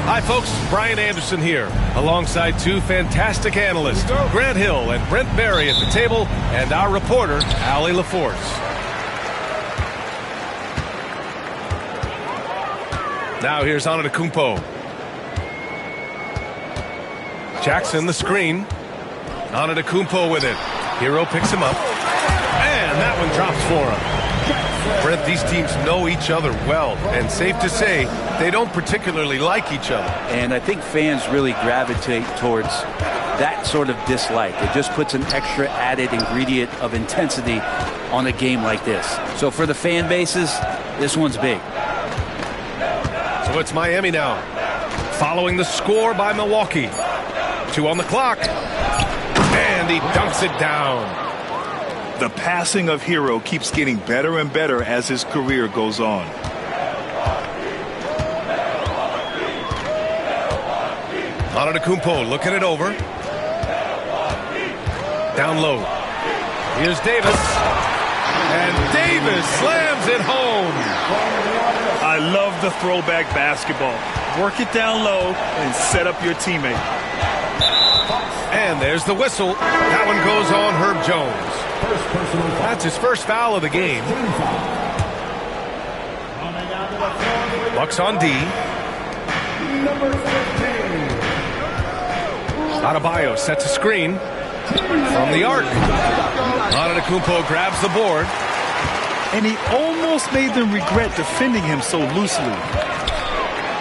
Hi folks, Brian Anderson here, alongside two fantastic analysts, Grant Hill and Brent Barry at the table, and our reporter, Allie LaForce. Now here's Antetokounmpo. Jackson the screen. Antetokounmpo with it. Hero picks him up. And that one drops for him. Brent, these teams know each other well, and safe to say, they don't particularly like each other. And I think fans really gravitate towards that sort of dislike. It just puts an extra added ingredient of intensity on a game like this. So for the fan bases, this one's big. So it's Miami now, following the score by Milwaukee. 2 on the clock, and he dunks it down. The passing of Hero keeps getting better and better as his career goes on. Antetokounmpo looking it over. Down low. Here's Davis. And Davis slams it home. I love the throwback basketball. Work it down low and set up your teammate. And there's the whistle. That one goes on Herb Jones. That's his first foul of the game. Bucks on D. Adebayo sets a screen from the arc. Antetokounmpo grabs the board. And he almost made them regret defending him so loosely.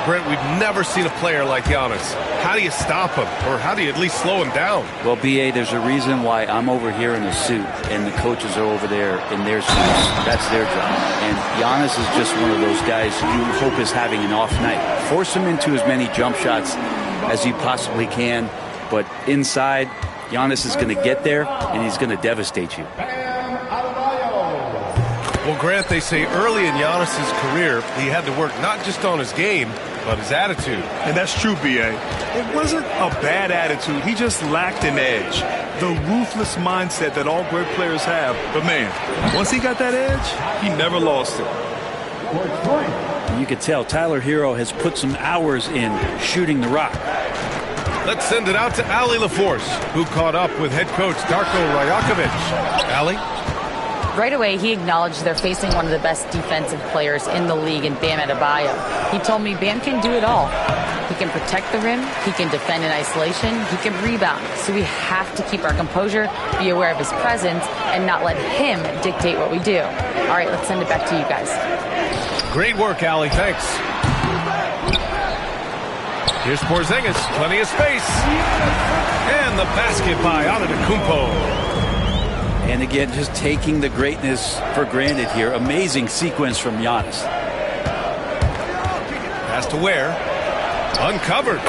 Brent, we've never seen a player like Giannis. How do you stop him? Or how do you at least slow him down? Well, B.A., there's a reason why I'm over here in the suit and the coaches are over there in their suits. That's their job. And Giannis is just one of those guys you hope is having an off night. Force him into as many jump shots as you possibly can. But inside, Giannis is going to get there, and he's going to devastate you. Well, Grant, they say early in Giannis's career, he had to work not just on his game, but his attitude. And that's true, B.A. It wasn't a bad attitude. He just lacked an edge. The ruthless mindset that all great players have. But, man, once he got that edge, he never lost it. You could tell Tyler Hero has put some hours in shooting the rock. Let's send it out to Allie LaForce, who caught up with head coach Darko Rajakovic. Allie? Right away, he acknowledged they're facing one of the best defensive players in the league in Bam Adebayo. He told me Bam can do it all. He can protect the rim, he can defend in isolation, he can rebound. So we have to keep our composure, be aware of his presence, and not let him dictate what we do. All right, let's send it back to you guys. Great work, Allie. Thanks. Here's Porzingis, plenty of space. And the basket by Antetokounmpo. And again, just taking the greatness for granted here. Amazing sequence from Giannis. Pass to Ware. Uncovered.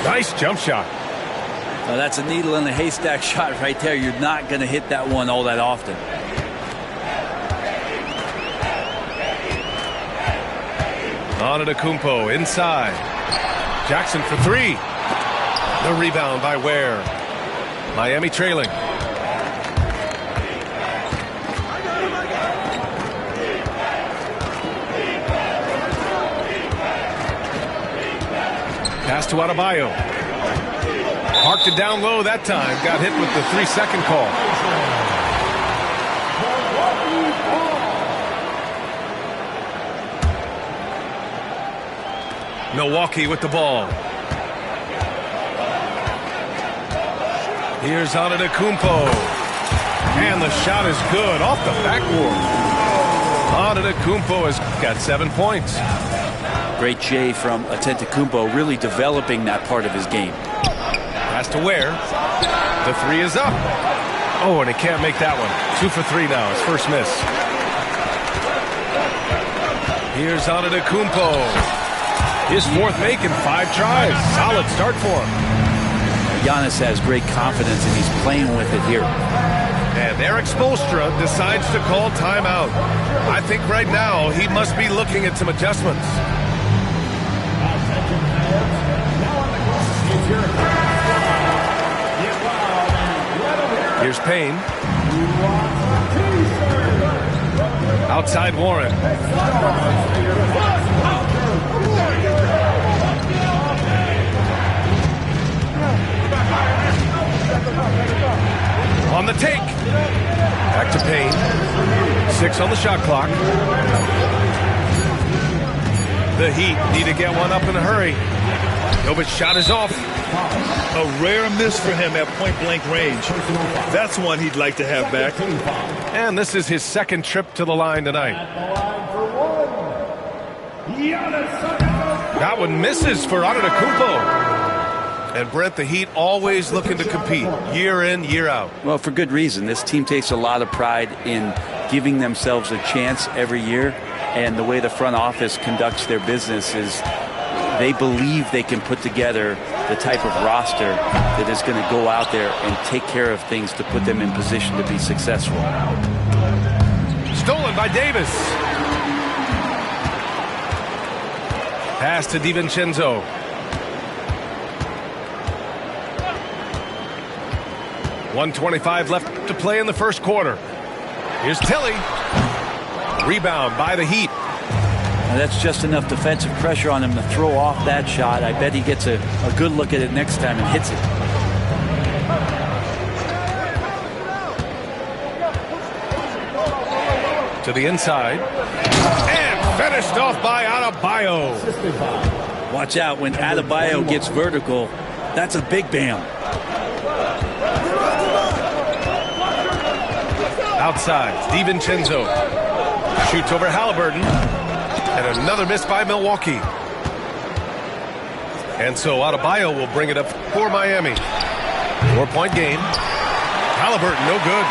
Nice jump shot. Now that's a needle in a haystack shot right there. You're not going to hit that one all that often. Antetokounmpo inside. Jackson for 3. The rebound by Ware. Miami trailing. Pass to Adebayo. Parked it down low that time. Got hit with the 3-second call. Milwaukee with the ball. Here's Antetokounmpo. And the shot is good off the backboard. Antetokounmpo has got 7 points. Great J from Antetokounmpo, really developing that part of his game. Pass to Ware. The three is up. Oh, and he can't make that one. 2 for 3 now. His first miss. Here's Antetokounmpo. His fourth make in 5 tries. Solid start for him. Giannis has great confidence, and he's playing with it here. And Eric Spoelstra decides to call timeout. I think right now he must be looking at some adjustments. Here's Payne. Outside Warren. On the take. Back to Payne. 6 on the shot clock. The Heat need to get one up in a hurry. Jovic's shot is off. A rare miss for him at point-blank range. That's one he'd like to have back. And this is his second trip to the line tonight. That one misses for Antetokounmpo. And Brent, the Heat always looking to compete year in, year out. Well, for good reason. This team takes a lot of pride in giving themselves a chance every year. And the way the front office conducts their business is they believe they can put together the type of roster that is going to go out there and take care of things to put them in position to be successful. Stolen by Davis. Pass to DiVincenzo. .125 left to play in the first quarter. Here's Tilly. Rebound by the Heat. Now that's just enough defensive pressure on him to throw off that shot. I bet he gets a good look at it next time and hits it. To the inside. And finished off by Adebayo. Watch out when Adebayo gets vertical. That's a big bam. Outside, DiVincenzo shoots over Halliburton, and another miss by Milwaukee. And so Adebayo will bring it up for Miami. 4-point game. Halliburton, no good.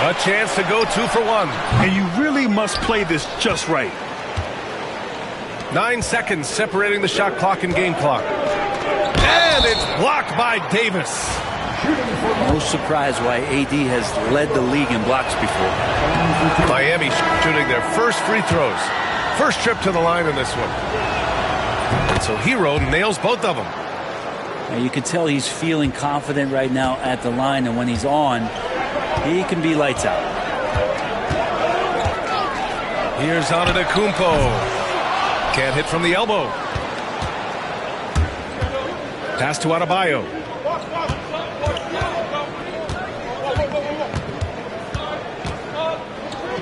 A chance to go 2 for 1. And you really must play this just right. 9 seconds separating the shot clock and game clock. And it's blocked by Davis. No surprise why AD has led the league in blocks before. Miami shooting their first free throws. First trip to the line in this one. And so Hero nails both of them. Now you can tell he's feeling confident right now at the line, and when he's on, he can be lights out. Here's Antetokounmpo. Can't hit from the elbow. Pass to Adebayo.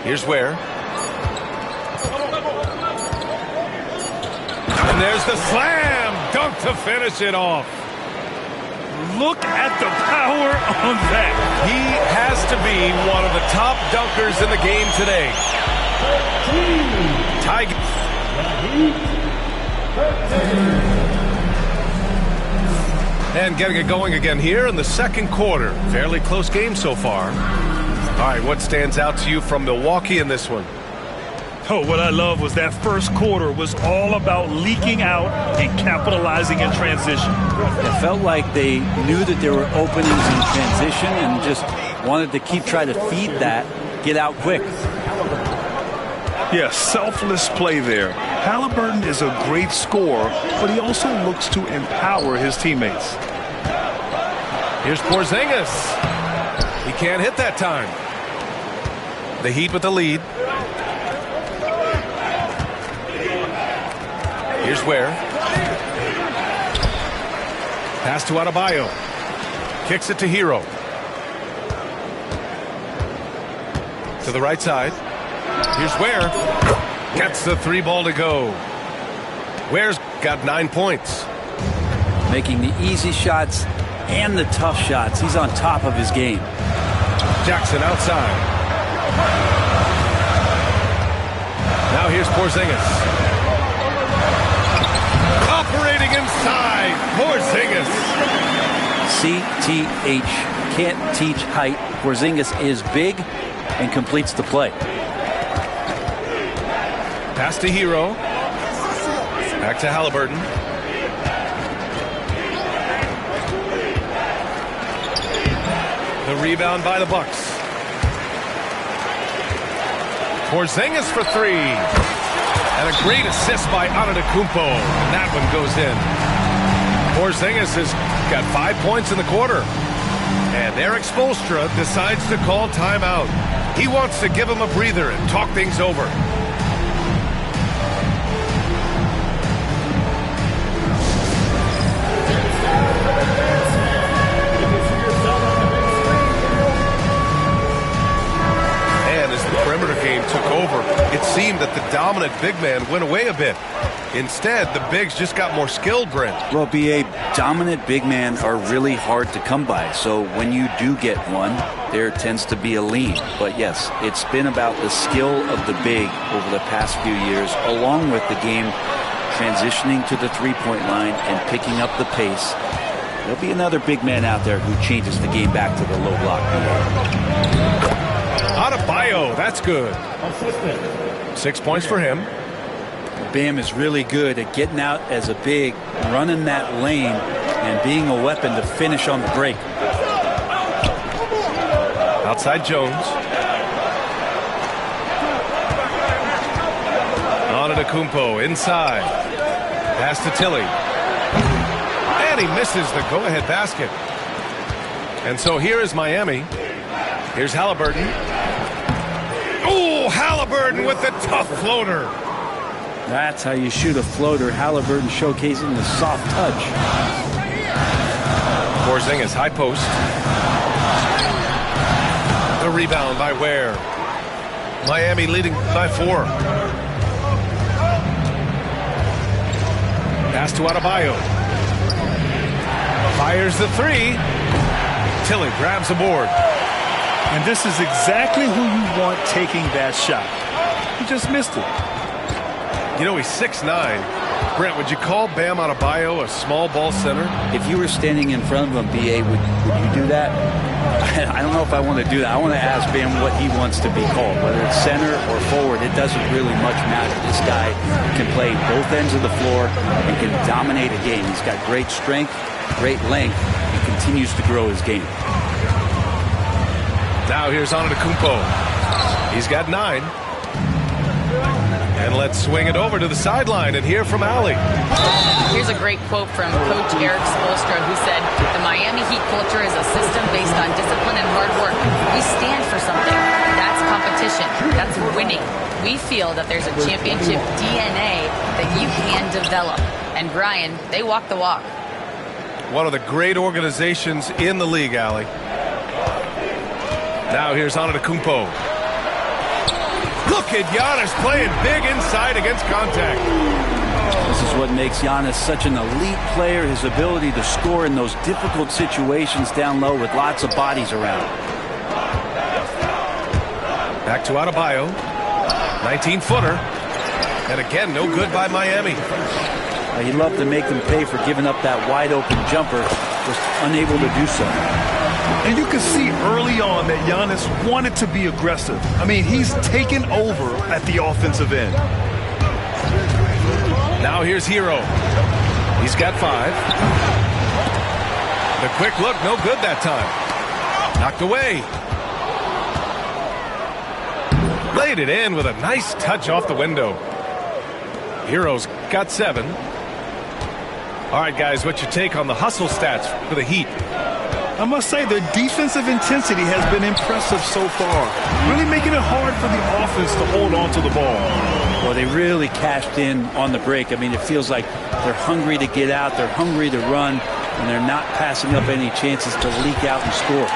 Here's Ware. And there's the slam dunk to finish it off. Look at the power on that. He has to be one of the top dunkers in the game today. And getting it going again here in the second quarter. Fairly close game so far. All right, what stands out to you from Milwaukee in this one? Oh, what I love was that first quarter was all about leaking out and capitalizing in transition. It felt like they knew that there were openings in transition and just wanted to keep trying to feed that, get out quick. Yeah, selfless play there. Halliburton is a great scorer, but he also looks to empower his teammates. Here's Porzingis. He can't hit that time. The Heat with the lead. Here's Ware. Pass to Adebayo. Kicks it to Hero. To the right side. Here's Ware. Gets the 3 ball to go. Ware's got 9 points. Making the easy shots and the tough shots. He's on top of his game. Jackson outside. Now here's Porzingis. Operating inside. Porzingis. CTH. Can't teach height. Porzingis is big and completes the play. Pass to Hero. Back to Halliburton. The rebound by the Bucks. Porzingis for three. And a great assist by Antetokounmpo. And that one goes in. Porzingis has got 5 points in the quarter. And Eric Spoelstra decides to call timeout. He wants to give him a breather and talk things over. Game took over. It seemed that the dominant big man went away a bit. Instead, the bigs just got more skilled, Brent. Well, B.A., dominant big men are really hard to come by. So when you do get one, there tends to be a lean. But yes, it's been about the skill of the big over the past few years, along with the game transitioning to the three-point line and picking up the pace. There'll be another big man out there who changes the game back to the low block. Adebayo, that's good. 6 points for him. Bam is really good at getting out as a big, running that lane, and being a weapon to finish on the break. Outside Jones. Antetokounmpo inside. Pass to Tilly. And he misses the go-ahead basket. And so here is Miami. Here's Halliburton. Oh, Halliburton with the tough floater. That's how you shoot a floater. Halliburton showcasing the soft touch. Porzingis, high post. The rebound by Ware. Miami leading by 4. Pass to Adebayo. Fires the three. Tilly grabs the board. And this is exactly who you want taking that shot. He just missed it. You know, he's 6'9". Brent, would you call Bam Adebayo a small ball center? If you were standing in front of him, B.A., would you do that? I don't know if I want to do that. I want to ask Bam what he wants to be called. Whether it's center or forward, it doesn't really much matter. This guy can play both ends of the floor and can dominate a game. He's got great strength, great length, and continues to grow his game. Now here's Antetokounmpo. He's got 9. And let's swing it over to the sideline and hear from Allie. Here's a great quote from Coach Eric Spoelstra, who said, "The Miami Heat culture is a system based on discipline and hard work. We stand for something. That's competition. That's winning. We feel that there's a championship DNA that you can develop." And Brian, they walk the walk. One of the great organizations in the league, Allie. Now here's Antetokounmpo. Look at Giannis playing big inside against contact. This is what makes Giannis such an elite player, his ability to score in those difficult situations down low with lots of bodies around. Back to Adebayo. 19-footer. And again, no good by Miami. He'd love to make them pay for giving up that wide-open jumper, just unable to do so. And you can see early on that Giannis wanted to be aggressive. I mean, he's taken over at the offensive end. Now here's Hero. He's got 5. The quick look, no good that time. Knocked away. Laid it in with a nice touch off the window. Hero's got 7. All right, guys, what's your take on the hustle stats for the Heat? I must say their defensive intensity has been impressive so far, really making it hard for the offense to hold on to the ball. Well, they really cashed in on the break. I mean, it feels like they're hungry to get out, they're hungry to run, and they're not passing up any chances to leak out and score.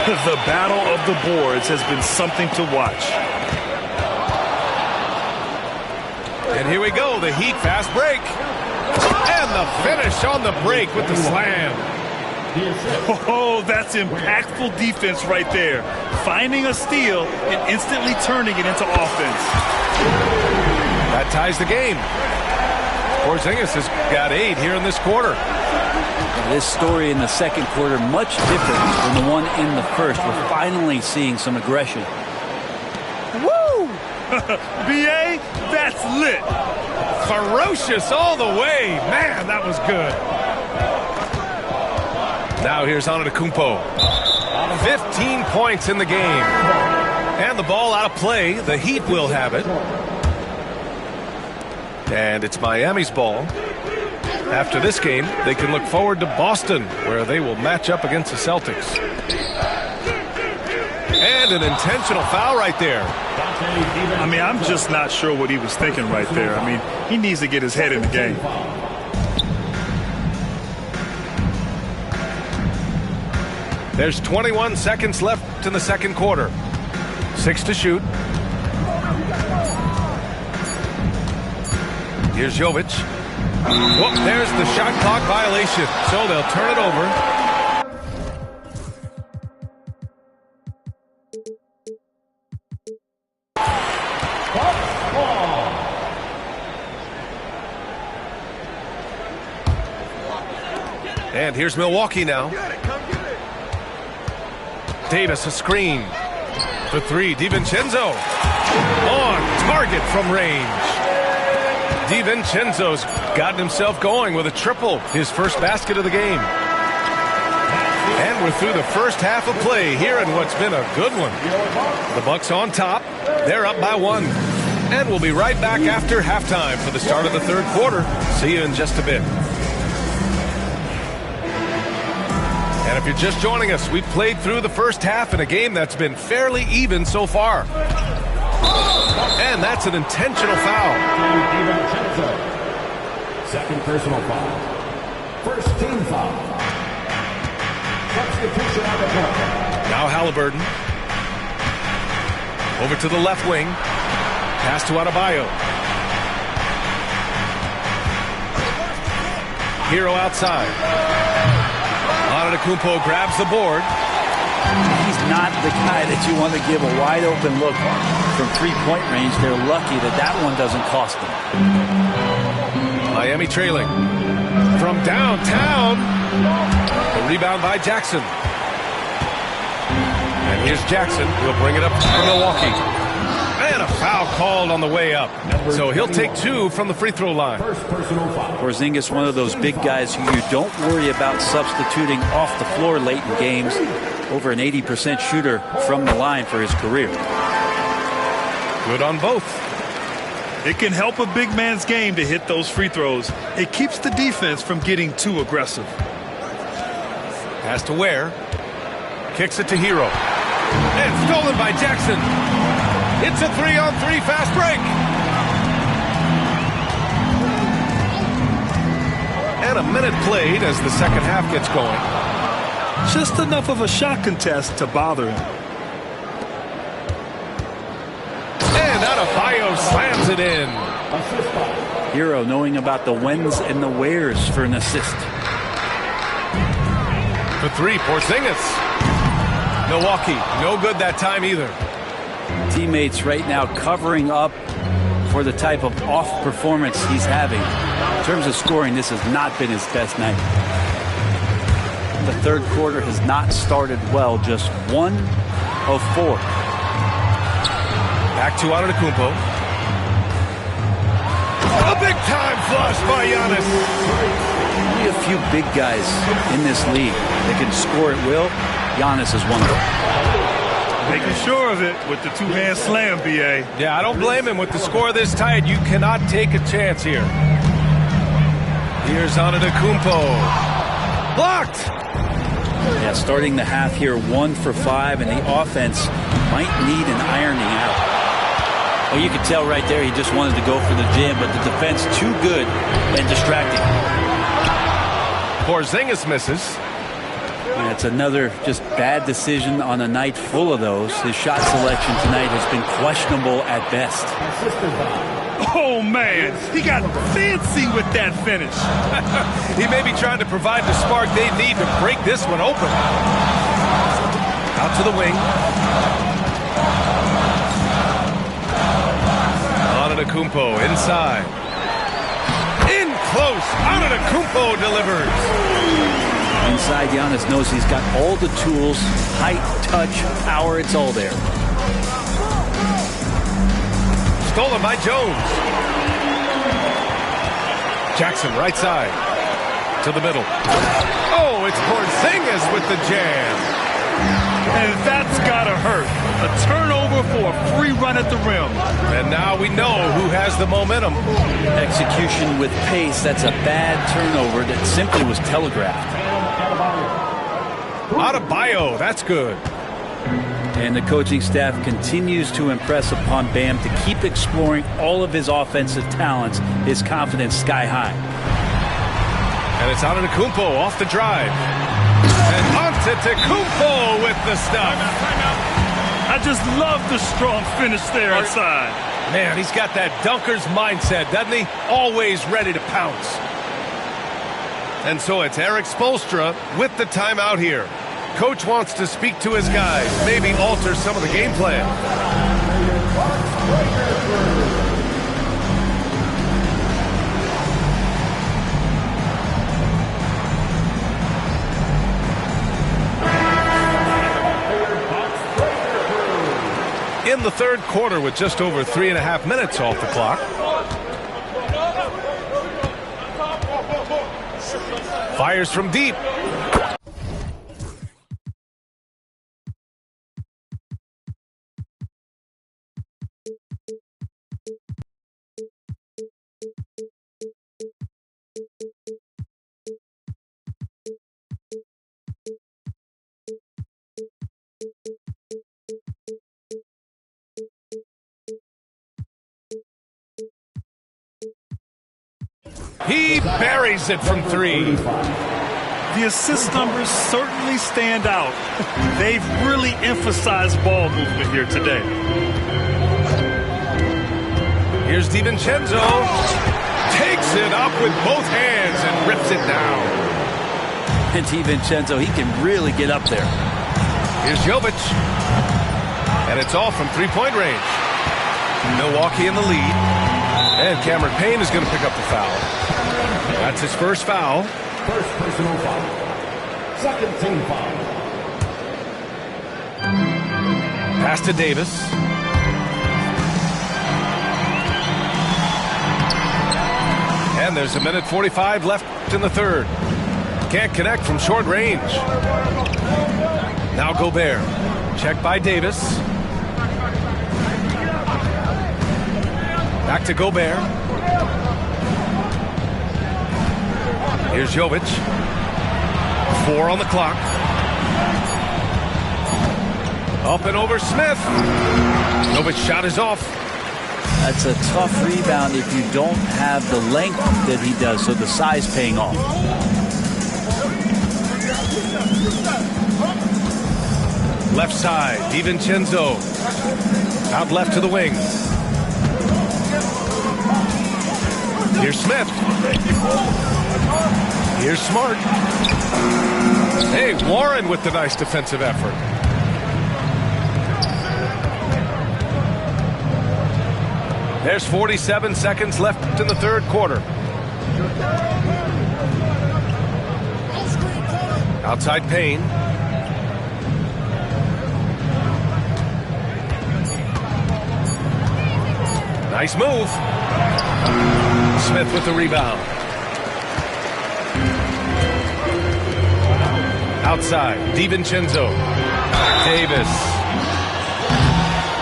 The battle of the boards has been something to watch. And here we go, the Heat fast break. And the finish on the break with the slam. Oh, that's impactful defense right there. Finding a steal and instantly turning it into offense. That ties the game. Porzingis has got 8 here in this quarter. This story in the second quarter much different than the one in the first. We're finally seeing some aggression. Woo! B.A., that's lit. Ferocious all the way. Man, that was good. Now here's Antetokounmpo. 15 points in the game. And the ball out of play. The Heat will have it. And it's Miami's ball. After this game, they can look forward to Boston, where they will match up against the Celtics. And an intentional foul right there. I mean, I'm just not sure what he was thinking right there. I mean, he needs to get his head in the game. There's 21 seconds left in the second quarter. 6 to shoot. Here's Jovic. Whoop, there's the shot clock violation. So they'll turn it over. And here's Milwaukee now. Davis a screen. For 3, DiVincenzo. On target from range. DiVincenzo's gotten himself going with a triple, his first basket of the game. And we're through the first half of play here in what's been a good one. The Bucks on top. They're up by 1. And we'll be right back after halftime for the start of the third quarter. See you in just a bit. And if you're just joining us, we've played through the first half in a game that's been fairly even so far. And that's an intentional foul. Second personal foul. First team foul. Substitution on the court. Now Halliburton. Over to the left wing. Pass to Adebayo. Hero outside. Antetokounmpo grabs the board. He's not the guy that you want to give a wide open look from three-point range. They're lucky that that one doesn't cost them. Miami trailing. From downtown. The rebound by Jackson. And here's Jackson. He'll bring it up for Milwaukee. And a foul called on the way up. So he'll take 2 from the free throw line. Porzingis, one of those big guys who you don't worry about substituting off the floor late in games. Over an 80% shooter from the line for his career. Good on both. It can help a big man's game to hit those free throws. It keeps the defense from getting too aggressive. Pass to Ware. Kicks it to Hero. And stolen by Jackson. It's a 3-on-3 fast break. And a minute played as the second half gets going. Just enough of a shot contest to bother him. And Adebayo slams it in. Hero knowing about the whens and the wheres for an assist. For 3, Porzingis. Milwaukee, no good that time either. Teammates right now covering up for the type of off performance he's having. In terms of scoring, this has not been his best night. The third quarter has not started well, just 1 of 4. Back to Antetokounmpo. A big-time flush by Giannis. Only a few big guys in this league that can score at will. Giannis is one of them. Making sure of it with the two-hand slam, B.A. Yeah, I don't blame him. With the score this tight, you cannot take a chance here. Here's Antetokounmpo. Blocked! Yeah, starting the half here, 1 for 5, and the offense might need an ironing out. Well, you could tell right there he just wanted to go for the jam, but the defense too good and distracting. Porzingis misses. Yeah, it's another just bad decision on a night full of those. His shot selection tonight has been questionable at best. Oh, man, he got fancy with that finish. He may be trying to provide the spark they need to break this one open. Out to the wing. Antetokounmpo inside. In close. Antetokounmpo delivers. Inside, Giannis knows he's got all the tools, height, touch, power, it's all there. Stolen by Jones. Jackson right side. To the middle. Oh, it's Porzingis with the jam. And that's gotta hurt. A turnover for a free run at the rim. And now we know who has the momentum. Execution with pace, that's a bad turnover that simply was telegraphed. Adebayo, that's good. And the coaching staff continues to impress upon Bam to keep exploring all of his offensive talents, his confidence sky high. And it's Antetokounmpo off the drive. And Antetokounmpo with the stuff. I just love the strong finish there inside. Man, he's got that dunker's mindset, doesn't he? Always ready to pounce. And so it's Erik Spoelstra with the timeout here. Coach wants to speak to his guys, maybe alter some of the game plan. In the third quarter with just over 3.5 minutes off the clock. Fires from deep. He buries it from three. The assist numbers certainly stand out. They've really emphasized ball movement here today. Here's DiVincenzo. Takes it up with both hands and rips it down. And DiVincenzo, he can really get up there. Here's Jovic. And it's all from three-point range. Milwaukee in the lead. And Cameron Payne is going to pick up the foul. That's his first foul. First personal foul. Second team foul. Pass to Davis. And there's 1:45 left in the third. Can't connect from short range. Now Gobert. Check by Davis. Back to Gobert. Here's Jovic. 4 on the clock. Up and over Smith. Jovic shot is off. That's a tough rebound if you don't have the length that he does, so the size paying off. Left side, DiVincenzo. Out left to the wing. Here's Smith. Here's Smart. Hey, Warren with the nice defensive effort. There's 47 seconds left in the third quarter. Outside Payne. Nice move. Smith with the rebound. Outside, DiVincenzo. Davis.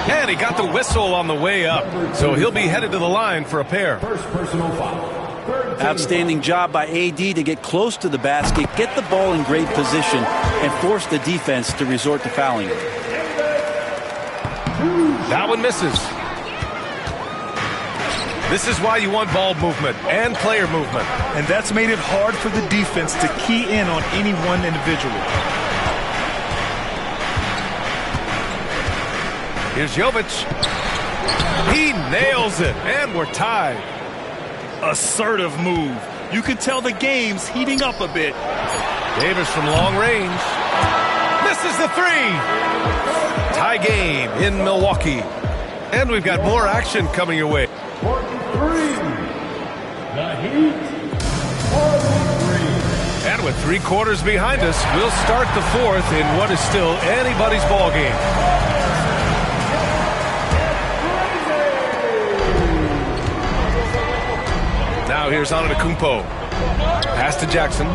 And he got the whistle on the way up, so he'll be headed to the line for a pair. First personal foul. Outstanding job by AD to get close to the basket, get the ball in great position, and force the defense to resort to fouling him. That one misses. This is why you want ball movement and player movement. And that's made it hard for the defense to key in on any one individual. Here's Jovic. He nails it, and we're tied. Assertive move. You can tell the game's heating up a bit. Davis from long range. Misses the three. Tie game in Milwaukee. And we've got more action coming your way. 43. The Heat. 43. And with 3 quarters behind us, we'll start the 4th in what is still anybody's ball game. Now here's Antetokounmpo. Pass to Jackson.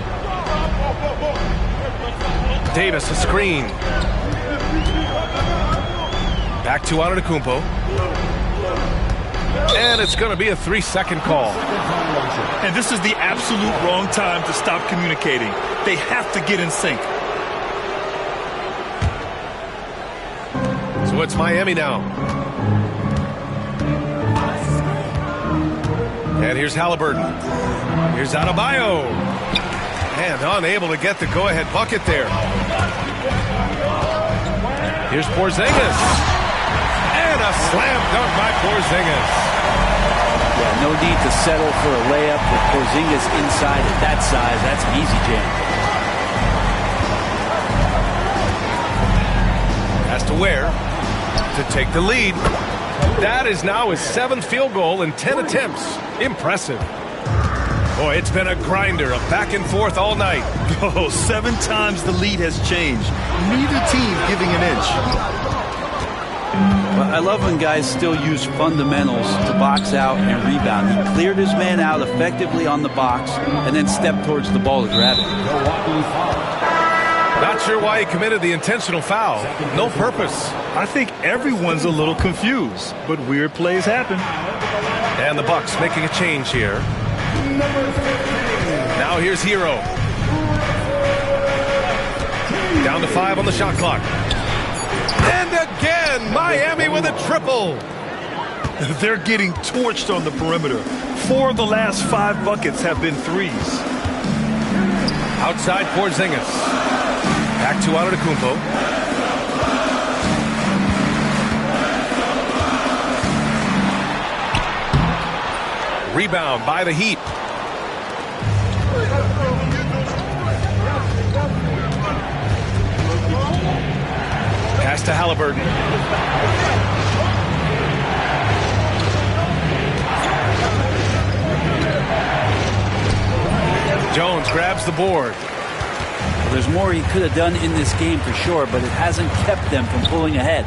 Davis, a screen. Back to Antetokounmpo. And it's going to be a 3-second call. And this is the absolute wrong time to stop communicating. They have to get in sync. So it's Miami now. And here's Halliburton. Here's Adebayo. And unable to get the go-ahead bucket there. Here's Porzingis. And a slam dunk by Porzingis. Yeah, no need to settle for a layup with Porzingis inside at that size. That's an easy jam. Has to Ware to take the lead. That is now his 7th field goal in 10 attempts. Impressive. Boy, it's been a grinder, a back and forth all night. Oh, 7 times the lead has changed. Neither team giving an inch. Well, I love when guys still use fundamentals to box out and rebound. He cleared his man out effectively on the box and then stepped towards the ball to grab it. Not sure why he committed the intentional foul. No purpose. I think everyone's a little confused, but weird plays happen. And the Bucks making a change here. Now here's Hero. Down to 5 on the shot clock. And again, Miami with a triple. They're getting torched on the perimeter. 4 of the last 5 buckets have been threes. Outside Porzingis. Back to Antetokounmpo. Rebound by the Heat. Pass to Halliburton. Jones grabs the board. Well, there's more he could have done in this game for sure, but it hasn't kept them from pulling ahead.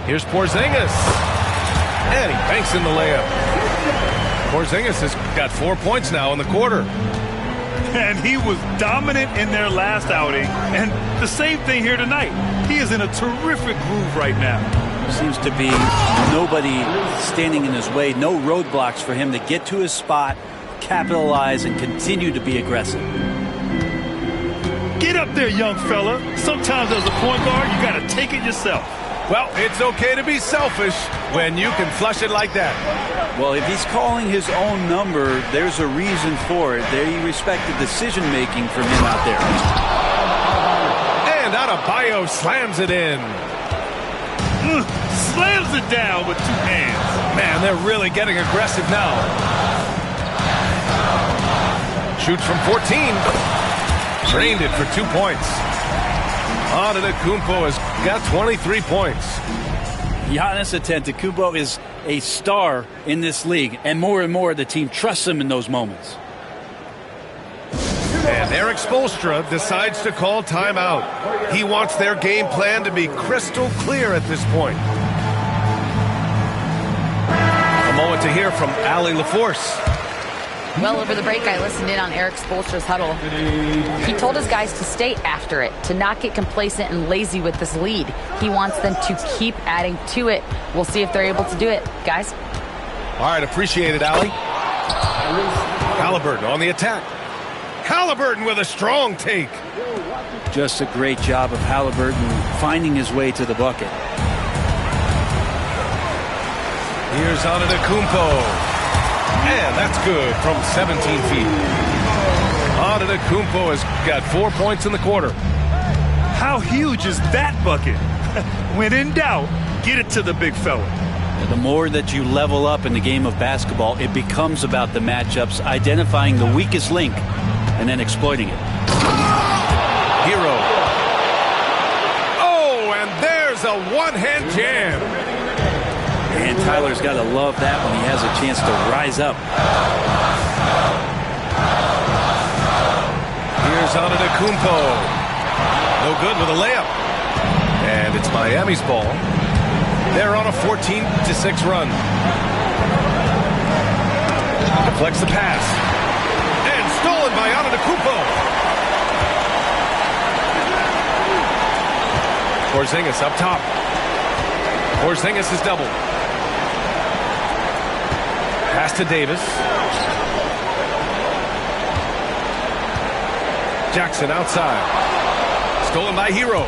Here's Porzingis. And he banks in the layup. Porzingis has got 4 points now in the quarter. And he was dominant in their last outing. And the same thing here tonight. He is in a terrific groove right now. Seems to be nobody standing in his way. No roadblocks for him to get to his spot, capitalize, and continue to be aggressive. Get up there, young fella. Sometimes as a point guard, you got to take it yourself. Well, it's okay to be selfish when you can flush it like that. Well, if he's calling his own number, there's a reason for it. They respect the decision-making from him out there. And Adebayo slams it in. Slams it down with 2 hands. Man, they're really getting aggressive now. Shoots from 14. Drained it for 2 points. Antetokounmpo has got 23 points. Giannis Antetokounmpo is a star in this league, and more the team trusts him in those moments. And Erik Spoelstra decides to call timeout. He wants their game plan to be crystal clear at this point. A moment to hear from Allie LaForce. Well, over the break, I listened in on Erik Spoelstra's huddle. He told his guys to stay after it, to not get complacent and lazy with this lead. He wants them to keep adding to it. We'll see if they're able to do it. Guys? All right, appreciate it, Allie. Halliburton on the attack. Halliburton with a strong take. Just a great job of Halliburton finding his way to the bucket. Here's Antetokounmpo. And that's good from 17 feet. Antetokounmpo has got 4 points in the quarter. How huge is that bucket? When in doubt, get it to the big fella. The more that you level up in the game of basketball, it becomes about the matchups, identifying the weakest link, and then exploiting it. Hero. Oh, and there's a one-hand jam. And Tyler's got to love that when he has a chance to rise up. Here's Antetokounmpo. No good with a layup. And it's Miami's ball. They're on a 14-6 run. Deflects the pass. And stolen by Antetokounmpo. Porzingis up top. Porzingis is doubled. Pass to Davis. Jackson outside. Stolen by Hero.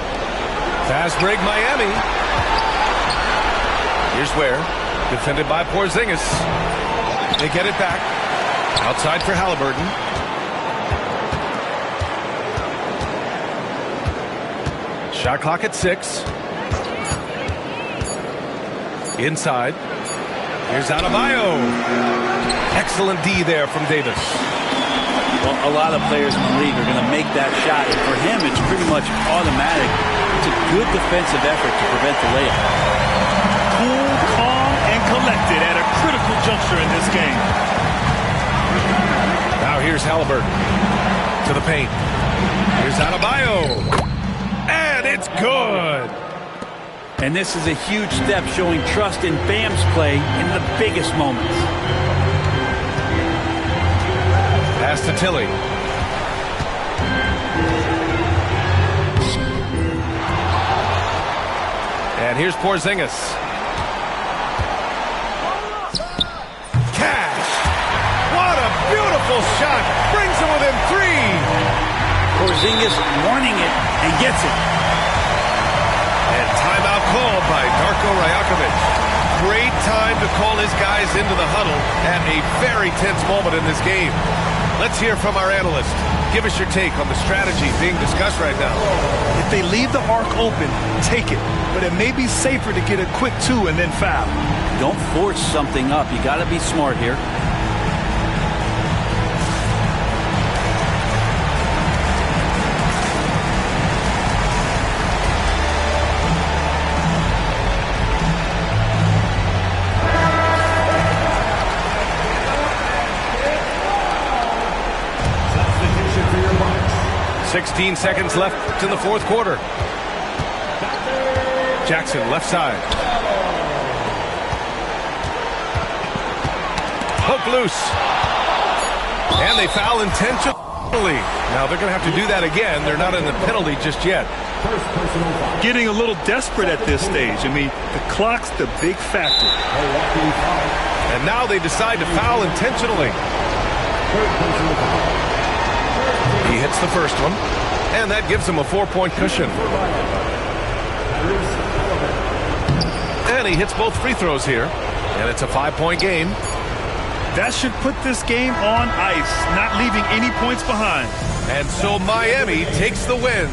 Fast break Miami. Here's Ware. Defended by Porzingis. They get it back. Outside for Halliburton. Shot clock at 6. Inside. Here's Adebayo. Excellent D there from Davis. Well, a lot of players in the league are going to make that shot. And for him, it's pretty much automatic. It's a good defensive effort to prevent the layup. Cool, calm, and collected at a critical juncture in this game. Now here's Halliburton to the paint. Here's Adebayo. And it's good. And this is a huge step showing trust in Bam's play in the biggest moments. Pass to Tilly. And here's Porzingis. Cash. What a beautiful shot. Brings him within 3. Porzingis wanting it and gets it. And timeout called by Darko Rajakovic. Great time to call his guys into the huddle at a very tense moment in this game. Let's hear from our analyst. Give us your take on the strategy being discussed right now. If they leave the arc open, take it. But it may be safer to get a quick 2 and then foul. Don't force something up. You got to be smart here. Substitution for your Bucks. 16 seconds left in the fourth quarter. Jackson, left side. Hook loose. And they foul intentionally. Now they're going to have to do that again. They're not in the penalty just yet. First personal foul. Getting a little desperate at this stage. I mean, the clock's the big factor. Milwaukee foul. And now they decide to foul intentionally. Third personal foul. He hits the first one. And that gives him a 4-point cushion. And he hits both free throws here. And it's a 5-point game. That should put this game on ice, not leaving any points behind. And so Miami takes the win.